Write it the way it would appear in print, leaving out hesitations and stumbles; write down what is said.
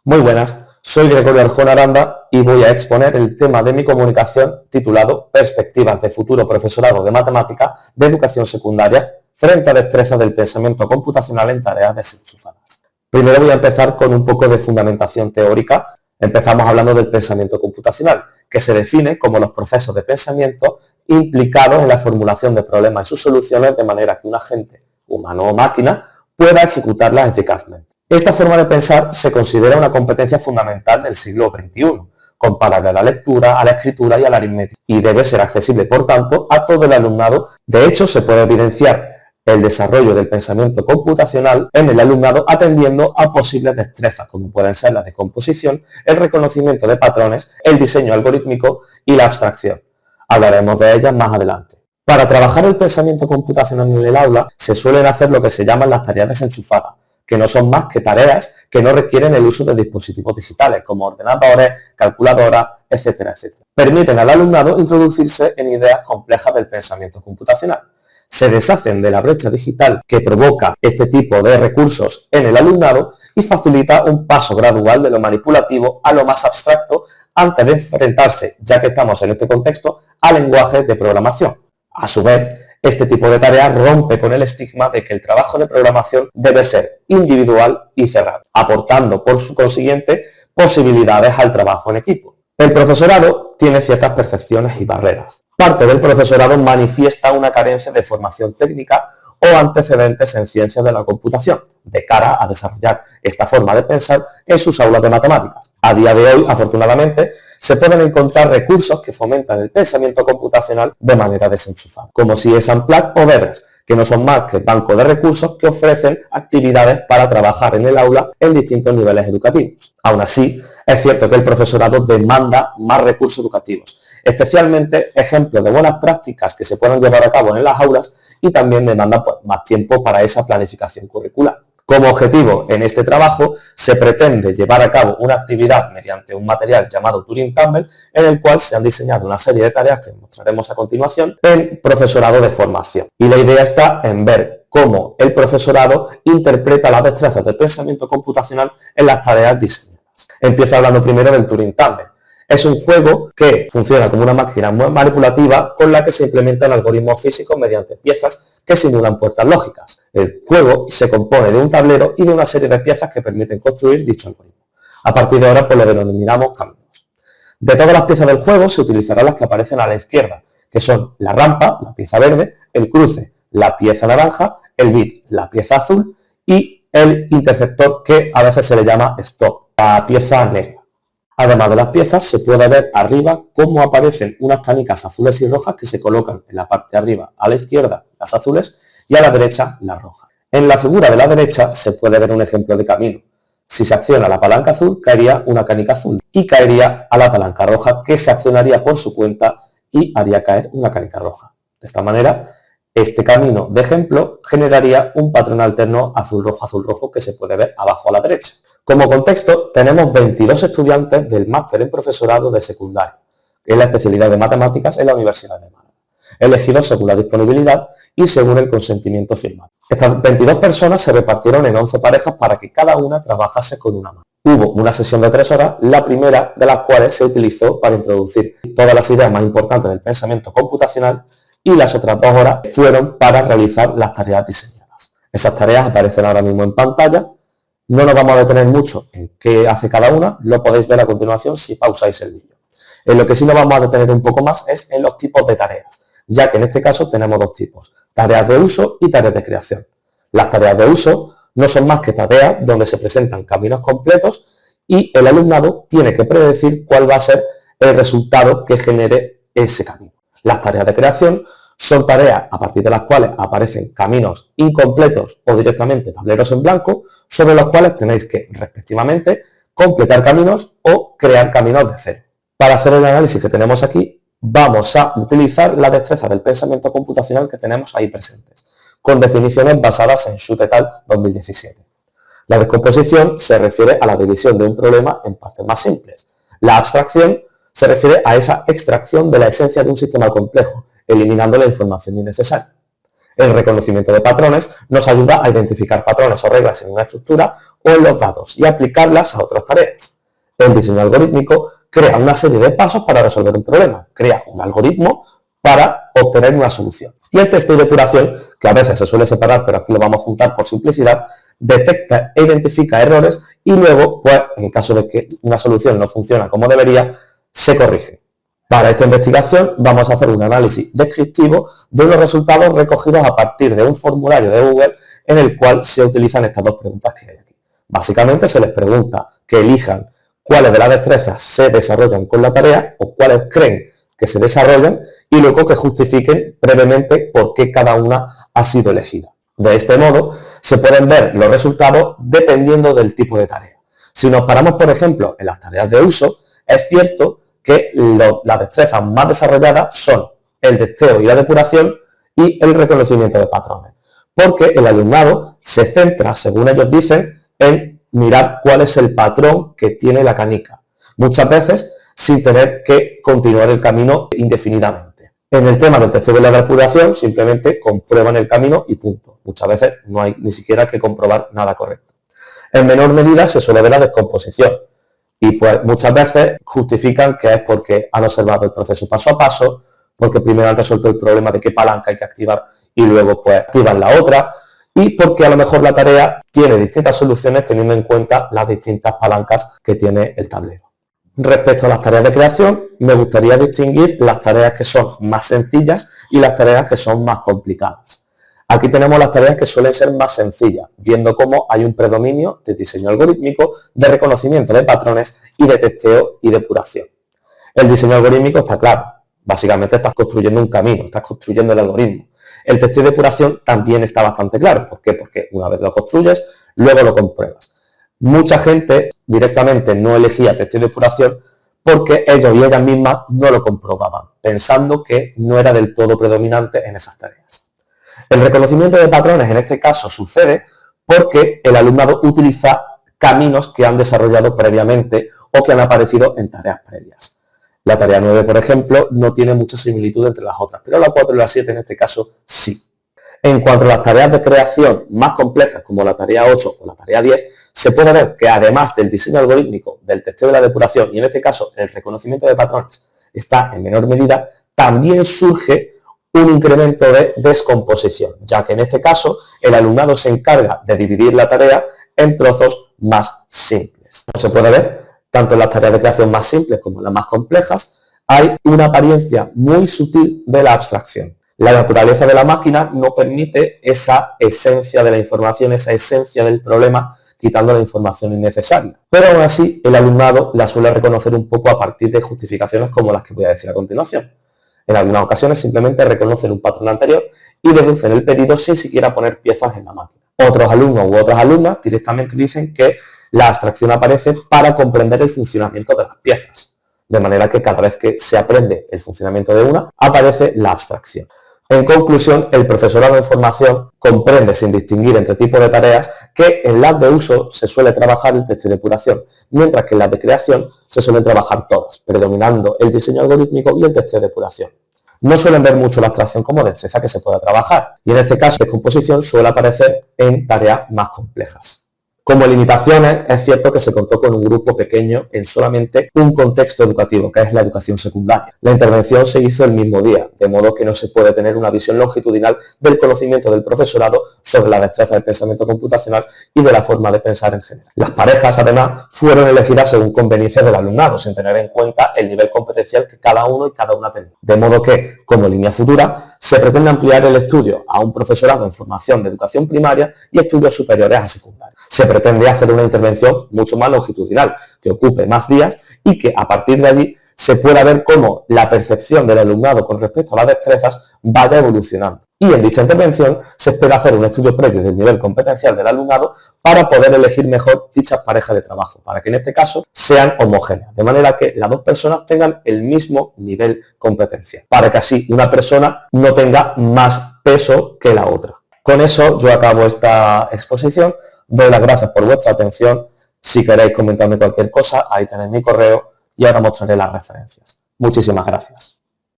Muy buenas, soy Gregorio Arjona Aranda y voy a exponer el tema de mi comunicación titulado Perspectivas de futuro profesorado de matemáticas de educación secundaria frente a destrezas del pensamiento computacional en tareas desenchufadas. Primero voy a empezar con un poco de fundamentación teórica. Empezamos hablando del pensamiento computacional, que se define como los procesos de pensamiento implicados en la formulación de problemas y sus soluciones de manera que un agente, humano o máquina, pueda ejecutarlas eficazmente. Esta forma de pensar se considera una competencia fundamental del siglo XXI, comparable a la lectura, a la escritura y a la aritmética, y debe ser accesible, por tanto, a todo el alumnado. De hecho, se puede evidenciar el desarrollo del pensamiento computacional en el alumnado atendiendo a posibles destrezas, como pueden ser la decomposición, el reconocimiento de patrones, el diseño algorítmico y la abstracción. Hablaremos de ellas más adelante. Para trabajar el pensamiento computacional en el aula, se suelen hacer lo que se llaman las tareas desenchufadas, que no son más que tareas que no requieren el uso de dispositivos digitales, como ordenadores, calculadoras, etcétera, etcétera. Permiten al alumnado introducirse en ideas complejas del pensamiento computacional. Se deshacen de la brecha digital que provoca este tipo de recursos en el alumnado y facilita un paso gradual de lo manipulativo a lo más abstracto antes de enfrentarse, ya que estamos en este contexto, a lenguajes de programación. A su vez, este tipo de tareas rompe con el estigma de que el trabajo de programación debe ser individual y cerrado, aportando por su consiguiente posibilidades al trabajo en equipo. El profesorado tiene ciertas percepciones y barreras. Parte del profesorado manifiesta una carencia de formación técnica o antecedentes en ciencias de la computación, de cara a desarrollar esta forma de pensar en sus aulas de matemáticas. A día de hoy, afortunadamente, se pueden encontrar recursos que fomentan el pensamiento computacional de manera desenchufada, como CS Unplugged o Bebres, que no son más que bancos de recursos que ofrecen actividades para trabajar en el aula en distintos niveles educativos. Aún así, es cierto que el profesorado demanda más recursos educativos, especialmente ejemplos de buenas prácticas que se puedan llevar a cabo en las aulas y también demanda más tiempo para esa planificación curricular. Como objetivo en este trabajo se pretende llevar a cabo una actividad mediante un material llamado Turing-Campbell en el cual se han diseñado una serie de tareas que mostraremos a continuación en profesorado de formación. Y la idea está en ver cómo el profesorado interpreta las destrezas del pensamiento computacional en las tareas diseñadas. Empiezo hablando primero del Turing-Campbell. Es un juego que funciona como una máquina manipulativa con la que se implementan algoritmos físicos mediante piezas que simulan puertas lógicas. El juego se compone de un tablero y de una serie de piezas que permiten construir dicho algoritmo. A partir de ahora, pues lo denominamos caminos. De todas las piezas del juego se utilizarán las que aparecen a la izquierda, que son la rampa, la pieza verde, el cruce, la pieza naranja, el bit, la pieza azul y el interceptor, que a veces se le llama stop, la pieza negra. Además de las piezas, se puede ver arriba cómo aparecen unas canicas azules y rojas que se colocan en la parte de arriba a la izquierda las azules y a la derecha las rojas. En la figura de la derecha se puede ver un ejemplo de camino. Si se acciona la palanca azul, caería una canica azul y caería a la palanca roja, que se accionaría por su cuenta y haría caer una canica roja. De esta manera, este camino de ejemplo generaría un patrón alterno azul-rojo que se puede ver abajo a la derecha. Como contexto, tenemos 22 estudiantes del máster en profesorado de secundaria, que es la especialidad de matemáticas en la Universidad de Málaga, elegidos según la disponibilidad y según el consentimiento firmado. Estas 22 personas se repartieron en 11 parejas para que cada una trabajase con una mano. Hubo una sesión de 3 horas, la primera de las cuales se utilizó para introducir todas las ideas más importantes del pensamiento computacional y las otras 2 horas fueron para realizar las tareas diseñadas. Esas tareas aparecen ahora mismo en pantalla. No nos vamos a detener mucho en qué hace cada una, lo podéis ver a continuación si pausáis el vídeo. En lo que sí nos vamos a detener un poco más es en los tipos de tareas, ya que en este caso tenemos 2 tipos, tareas de uso y tareas de creación. Las tareas de uso no son más que tareas donde se presentan caminos completos y el alumnado tiene que predecir cuál va a ser el resultado que genere ese camino. Las tareas de creación son tareas a partir de las cuales aparecen caminos incompletos o directamente tableros en blanco, sobre los cuales tenéis que, respectivamente, completar caminos o crear caminos de cero. Para hacer el análisis que tenemos aquí, vamos a utilizar la destreza del pensamiento computacional que tenemos ahí presentes, con definiciones basadas en Schutt et al. 2017. La descomposición se refiere a la división de un problema en partes más simples. La abstracción se refiere a esa extracción de la esencia de un sistema complejo, eliminando la información innecesaria. El reconocimiento de patrones nos ayuda a identificar patrones o reglas en una estructura o en los datos y aplicarlas a otras tareas. El diseño algorítmico crea una serie de pasos para resolver un problema, crea un algoritmo para obtener una solución. Y el testeo y depuración, que a veces se suele separar, pero aquí lo vamos a juntar por simplicidad, detecta e identifica errores y luego, pues, en caso de que una solución no funciona como debería, se corrige. Para esta investigación vamos a hacer un análisis descriptivo de los resultados recogidos a partir de un formulario de Google en el cual se utilizan estas dos preguntas que hay aquí. Básicamente se les pregunta que elijan cuáles de las destrezas se desarrollan con la tarea o cuáles creen que se desarrollan y luego que justifiquen brevemente por qué cada una ha sido elegida. De este modo se pueden ver los resultados dependiendo del tipo de tarea. Si nos paramos, por ejemplo, en las tareas de uso, es cierto que las destrezas más desarrolladas son el testeo y la depuración y el reconocimiento de patrones. Porque el alumnado se centra, según ellos dicen, en mirar cuál es el patrón que tiene la canica. Muchas veces sin tener que continuar el camino indefinidamente. En el tema del testeo y la depuración, simplemente comprueban el camino y punto. Muchas veces no hay ni siquiera que comprobar nada correcto. En menor medida se suele ver la descomposición. Y pues muchas veces justifican que es porque han observado el proceso paso a paso, porque primero han resuelto el problema de qué palanca hay que activar y luego pues activan la otra, y porque a lo mejor la tarea tiene distintas soluciones teniendo en cuenta las distintas palancas que tiene el tablero. Respecto a las tareas de creación, me gustaría distinguir las tareas que son más sencillas y las tareas que son más complicadas. Aquí tenemos las tareas que suelen ser más sencillas, viendo cómo hay un predominio de diseño algorítmico, de reconocimiento de patrones y de testeo y depuración. El diseño algorítmico está claro, básicamente estás construyendo un camino, estás construyendo el algoritmo. El testeo y depuración también está bastante claro. ¿Por qué? Porque una vez lo construyes, luego lo compruebas. Mucha gente directamente no elegía testeo y depuración porque ellos y ellas mismas no lo comprobaban, pensando que no era del todo predominante en esas tareas. El reconocimiento de patrones en este caso sucede porque el alumnado utiliza caminos que han desarrollado previamente o que han aparecido en tareas previas. La tarea 9, por ejemplo, no tiene mucha similitud entre las otras, pero la 4 y la 7 en este caso sí. En cuanto a las tareas de creación más complejas, como la tarea 8 o la tarea 10, se puede ver que además del diseño algorítmico, del testeo y la depuración, y en este caso el reconocimiento de patrones está en menor medida, también surge un incremento de descomposición, ya que en este caso el alumnado se encarga de dividir la tarea en trozos más simples. Como se puede ver, tanto en las tareas de creación más simples como en las más complejas, hay una apariencia muy sutil de la abstracción. La naturaleza de la máquina no permite esa esencia de la información, esa esencia del problema, quitando la información innecesaria. Pero aún así, el alumnado la suele reconocer un poco a partir de justificaciones como las que voy a decir a continuación. En algunas ocasiones simplemente reconocen un patrón anterior y deducen el pedido sin siquiera poner piezas en la máquina. Otros alumnos u otras alumnas directamente dicen que la abstracción aparece para comprender el funcionamiento de las piezas. De manera que cada vez que se aprende el funcionamiento de una, aparece la abstracción. En conclusión, el profesorado de formación comprende, sin distinguir entre tipos de tareas, que en las de uso se suele trabajar el testeo y depuración, mientras que en las de creación se suelen trabajar todas, predominando el diseño algorítmico y el testeo y depuración. No suelen ver mucho la abstracción como destreza que se pueda trabajar, y en este caso la descomposición suele aparecer en tareas más complejas. Como limitaciones, es cierto que se contó con un grupo pequeño en solamente un contexto educativo, que es la educación secundaria. La intervención se hizo el mismo día, de modo que no se puede tener una visión longitudinal del conocimiento del profesorado sobre la destreza del pensamiento computacional y de la forma de pensar en general. Las parejas, además, fueron elegidas según conveniencia del alumnado, sin tener en cuenta el nivel competencial que cada uno y cada una tenía. De modo que, como línea futura, se pretende ampliar el estudio a un profesorado en formación de educación primaria y estudios superiores a secundaria. Se pretende hacer una intervención mucho más longitudinal, que ocupe más días y que a partir de allí se pueda ver cómo la percepción del alumnado con respecto a las destrezas vaya evolucionando. Y en dicha intervención se espera hacer un estudio previo del nivel competencial del alumnado para poder elegir mejor dichas parejas de trabajo, para que en este caso sean homogéneas, de manera que las dos personas tengan el mismo nivel competencial, para que así una persona no tenga más peso que la otra. Con eso yo acabo esta exposición. Doy las gracias por vuestra atención. Si queréis comentarme cualquier cosa, ahí tenéis mi correo y ahora mostraré las referencias. Muchísimas gracias.